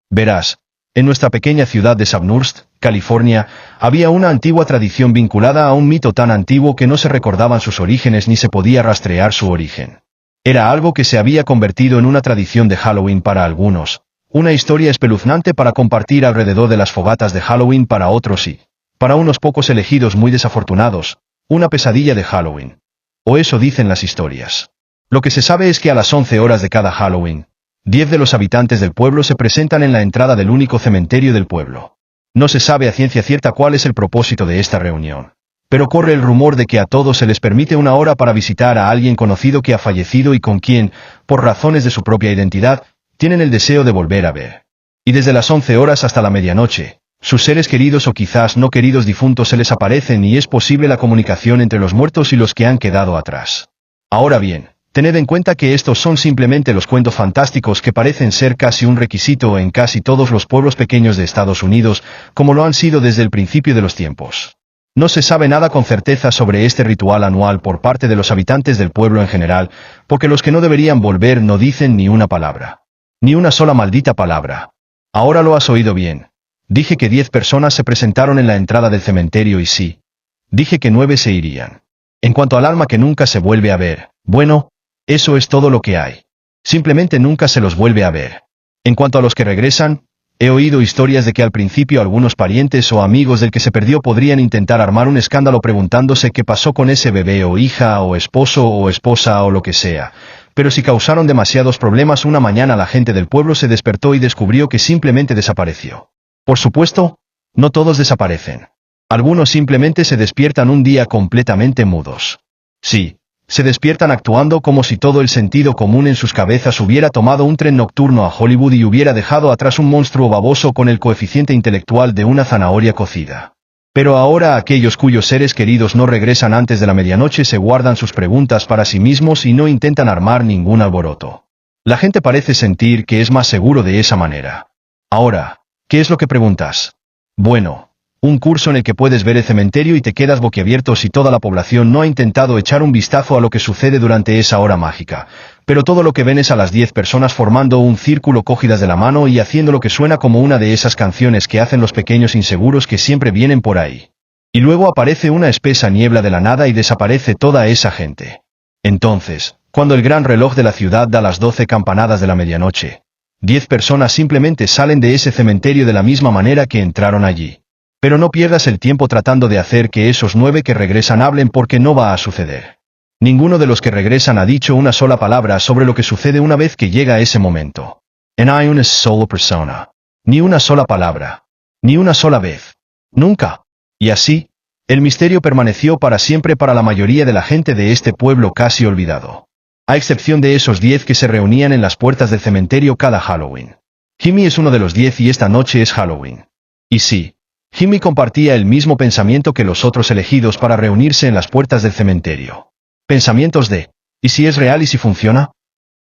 Verás, en nuestra pequeña ciudad de Sabnurst, California, había una antigua tradición vinculada a un mito tan antiguo que no se recordaban sus orígenes ni se podía rastrear su origen. Era algo que se había convertido en una tradición de Halloween para algunos, una historia espeluznante para compartir alrededor de las fogatas de Halloween para otros y, para unos pocos elegidos muy desafortunados, una pesadilla de Halloween. O eso dicen las historias. Lo que se sabe es que a las 11 horas de cada Halloween, 10 de los habitantes del pueblo se presentan en la entrada del único cementerio del pueblo. No se sabe a ciencia cierta cuál es el propósito de esta reunión. Pero corre el rumor de que a todos se les permite una hora para visitar a alguien conocido que ha fallecido y con quien, por razones de su propia identidad, tienen el deseo de volver a ver. Y desde las 11 horas hasta la medianoche, sus seres queridos o quizás no queridos difuntos se les aparecen y es posible la comunicación entre los muertos y los que han quedado atrás. Ahora bien, tened en cuenta que estos son simplemente los cuentos fantásticos que parecen ser casi un requisito en casi todos los pueblos pequeños de Estados Unidos, como lo han sido desde el principio de los tiempos. No se sabe nada con certeza sobre este ritual anual por parte de los habitantes del pueblo en general, porque los que no deberían volver no dicen ni una palabra. Ni una sola maldita palabra. Ahora lo has oído bien. Dije que 10 personas se presentaron en la entrada del cementerio y sí. Dije que 9 se irían. En cuanto al alma que nunca se vuelve a ver, bueno, eso es todo lo que hay. Simplemente nunca se los vuelve a ver. En cuanto a los que regresan, he oído historias de que al principio algunos parientes o amigos del que se perdió podrían intentar armar un escándalo preguntándose qué pasó con ese bebé o hija o esposo o esposa o lo que sea. Pero si causaron demasiados problemas una mañana la gente del pueblo se despertó y descubrió que simplemente desapareció. Por supuesto, no todos desaparecen. Algunos simplemente se despiertan un día completamente mudos. Sí, se despiertan actuando como si todo el sentido común en sus cabezas hubiera tomado un tren nocturno a Hollywood y hubiera dejado atrás un monstruo baboso con el coeficiente intelectual de una zanahoria cocida. Pero ahora aquellos cuyos seres queridos no regresan antes de la medianoche se guardan sus preguntas para sí mismos y no intentan armar ningún alboroto. La gente parece sentir que es más seguro de esa manera. Ahora, ¿qué es lo que preguntas? Bueno, un curso en el que puedes ver el cementerio y te quedas boquiabierto si toda la población no ha intentado echar un vistazo a lo que sucede durante esa hora mágica. Pero todo lo que ven es a las 10 personas formando un círculo cogidas de la mano y haciendo lo que suena como una de esas canciones que hacen los pequeños inseguros que siempre vienen por ahí. Y luego aparece una espesa niebla de la nada y desaparece toda esa gente. Entonces, cuando el gran reloj de la ciudad da las 12 campanadas de la medianoche, 10 personas simplemente salen de ese cementerio de la misma manera que entraron allí. Pero no pierdas el tiempo tratando de hacer que esos 9 que regresan hablen porque no va a suceder. Ninguno de los que regresan ha dicho una sola palabra sobre lo que sucede una vez que llega ese momento. En hay una sola persona. Ni una sola palabra. Ni una sola vez. Nunca. Y así, el misterio permaneció para siempre para la mayoría de la gente de este pueblo casi olvidado. A excepción de esos 10 que se reunían en las puertas del cementerio cada Halloween. Jimmy es uno de los 10 y esta noche es Halloween. Y sí. Jimmy compartía el mismo pensamiento que los otros elegidos para reunirse en las puertas del cementerio. Pensamientos de, ¿y si es real y si funciona?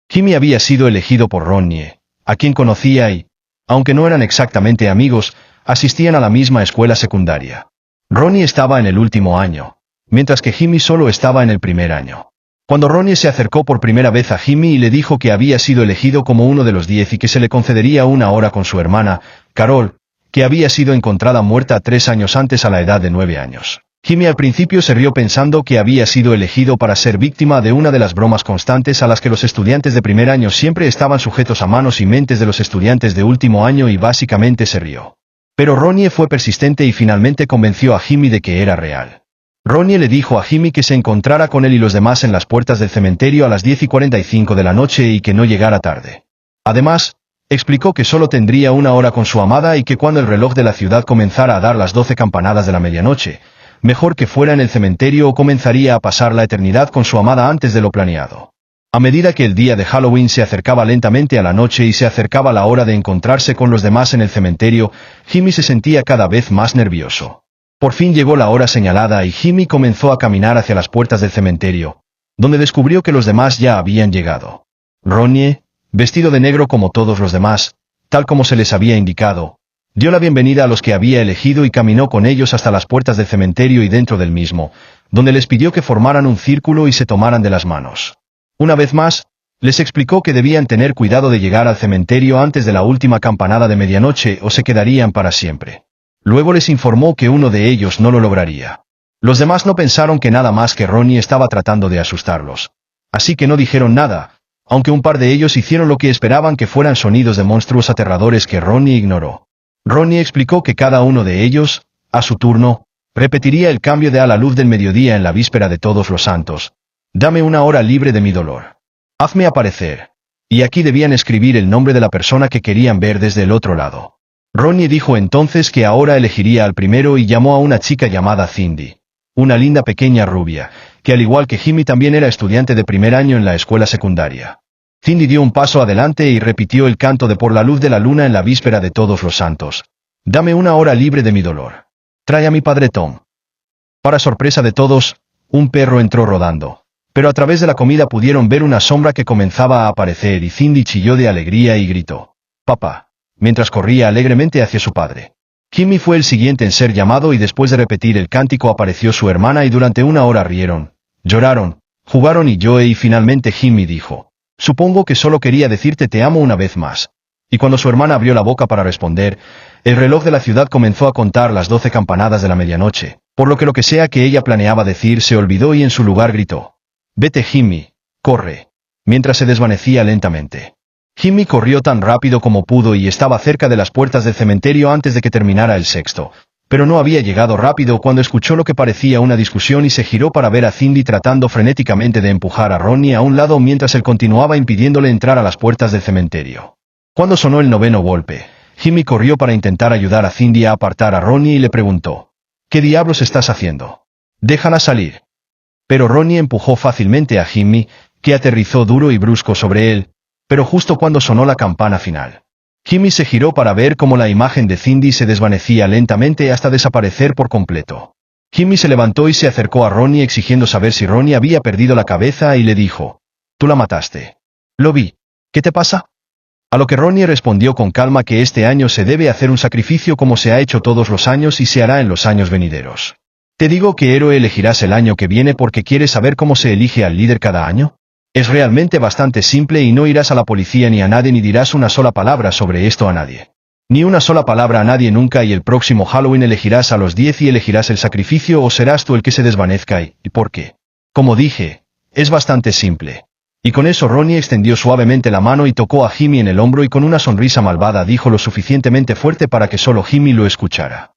Jimmy había sido elegido por Ronnie, a quien conocía y, aunque no eran exactamente amigos, asistían a la misma escuela secundaria. Ronnie estaba en el último año, mientras que Jimmy solo estaba en el primer año. Cuando Ronnie se acercó por primera vez a Jimmy y le dijo que había sido elegido como uno de los 10 y que se le concedería una hora con su hermana, Carol, que había sido encontrada muerta 3 años antes a la edad de 9 años. Jimmy al principio se rió pensando que había sido elegido para ser víctima de una de las bromas constantes a las que los estudiantes de primer año siempre estaban sujetos a manos y mentes de los estudiantes de último año y básicamente se rió. Pero Ronnie fue persistente y finalmente convenció a Jimmy de que era real. Ronnie le dijo a Jimmy que se encontrara con él y los demás en las puertas del cementerio a las 10:45 de la noche y que no llegara tarde. Además, explicó que solo tendría una hora con su amada y que cuando el reloj de la ciudad comenzara a dar las 12 campanadas de la medianoche, mejor que fuera en el cementerio o comenzaría a pasar la eternidad con su amada antes de lo planeado. A medida que el día de Halloween se acercaba lentamente a la noche y se acercaba la hora de encontrarse con los demás en el cementerio, Jimmy se sentía cada vez más nervioso. Por fin llegó la hora señalada y Jimmy comenzó a caminar hacia las puertas del cementerio, donde descubrió que los demás ya habían llegado. Ronnie, vestido de negro como todos los demás, tal como se les había indicado, dio la bienvenida a los que había elegido y caminó con ellos hasta las puertas del cementerio y dentro del mismo, donde les pidió que formaran un círculo y se tomaran de las manos. Una vez más, Les explicó que debían tener cuidado de llegar al cementerio antes de la última campanada de medianoche o se quedarían para siempre. Luego les informó que uno de ellos no lo lograría. Los demás no pensaron que nada más que Ronnie estaba tratando de asustarlos. Así que no dijeron nada, aunque un par de ellos hicieron lo que esperaban que fueran sonidos de monstruos aterradores que Ronnie ignoró. Ronnie explicó que cada uno de ellos, a su turno, repetiría el cambio de a la luz del mediodía en la víspera de Todos los Santos. Dame una hora libre de mi dolor. Hazme aparecer. Y aquí debían escribir el nombre de la persona que querían ver desde el otro lado. Ronnie dijo entonces que ahora elegiría al primero y llamó a una chica llamada Cindy. Una linda pequeña rubia, que al igual que Jimmy también era estudiante de primer año en la escuela secundaria. Cindy dio un paso adelante y repitió el canto de Por la luz de la luna en la víspera de Todos los Santos. Dame una hora libre de mi dolor. Trae a mi padre Tom. Para sorpresa de todos, un perro entró rodando. Pero a través de la comida pudieron ver una sombra que comenzaba a aparecer y Cindy chilló de alegría y gritó: «Papá», mientras corría alegremente hacia su padre. Jimmy fue el siguiente en ser llamado y después de repetir el cántico apareció su hermana y durante una hora rieron, lloraron, jugaron y finalmente Jimmy dijo: «Supongo que solo quería decirte te amo una vez más». Y cuando su hermana abrió la boca para responder, el reloj de la ciudad comenzó a contar las 12 campanadas de la medianoche, por lo que sea que ella planeaba decir se olvidó y en su lugar gritó: «Vete Jimmy, corre», mientras se desvanecía lentamente. Jimmy corrió tan rápido como pudo y estaba cerca de las puertas del cementerio antes de que terminara el sexto, pero no había llegado rápido cuando escuchó lo que parecía una discusión y se giró para ver a Cindy tratando frenéticamente de empujar a Ronnie a un lado mientras él continuaba impidiéndole entrar a las puertas del cementerio. Cuando sonó el 9º golpe, Jimmy corrió para intentar ayudar a Cindy a apartar a Ronnie y le preguntó: «¿Qué diablos estás haciendo? Déjala salir». Pero Ronnie empujó fácilmente a Jimmy, que aterrizó duro y brusco sobre él, pero justo cuando sonó la campana final. Jimmy se giró para ver cómo la imagen de Cindy se desvanecía lentamente hasta desaparecer por completo. Jimmy se levantó y se acercó a Ronnie exigiendo saber si Ronnie había perdido la cabeza y le dijo: «Tú la mataste». «Lo vi. ¿Qué te pasa?». A lo que Ronnie respondió con calma que este año se debe hacer un sacrificio como se ha hecho todos los años y se hará en los años venideros. «¿Te digo qué héroe elegirás el año que viene porque quieres saber cómo se elige al líder cada año? Es realmente bastante simple y no irás a la policía ni a nadie ni dirás una sola palabra sobre esto a nadie. Ni una sola palabra a nadie nunca y el próximo Halloween elegirás a los 10 y elegirás el sacrificio o serás tú el que se desvanezca ¿y por qué? Como dije, es bastante simple». Y con eso Ronnie extendió suavemente la mano y tocó a Jimmy en el hombro y con una sonrisa malvada dijo lo suficientemente fuerte para que solo Jimmy lo escuchara: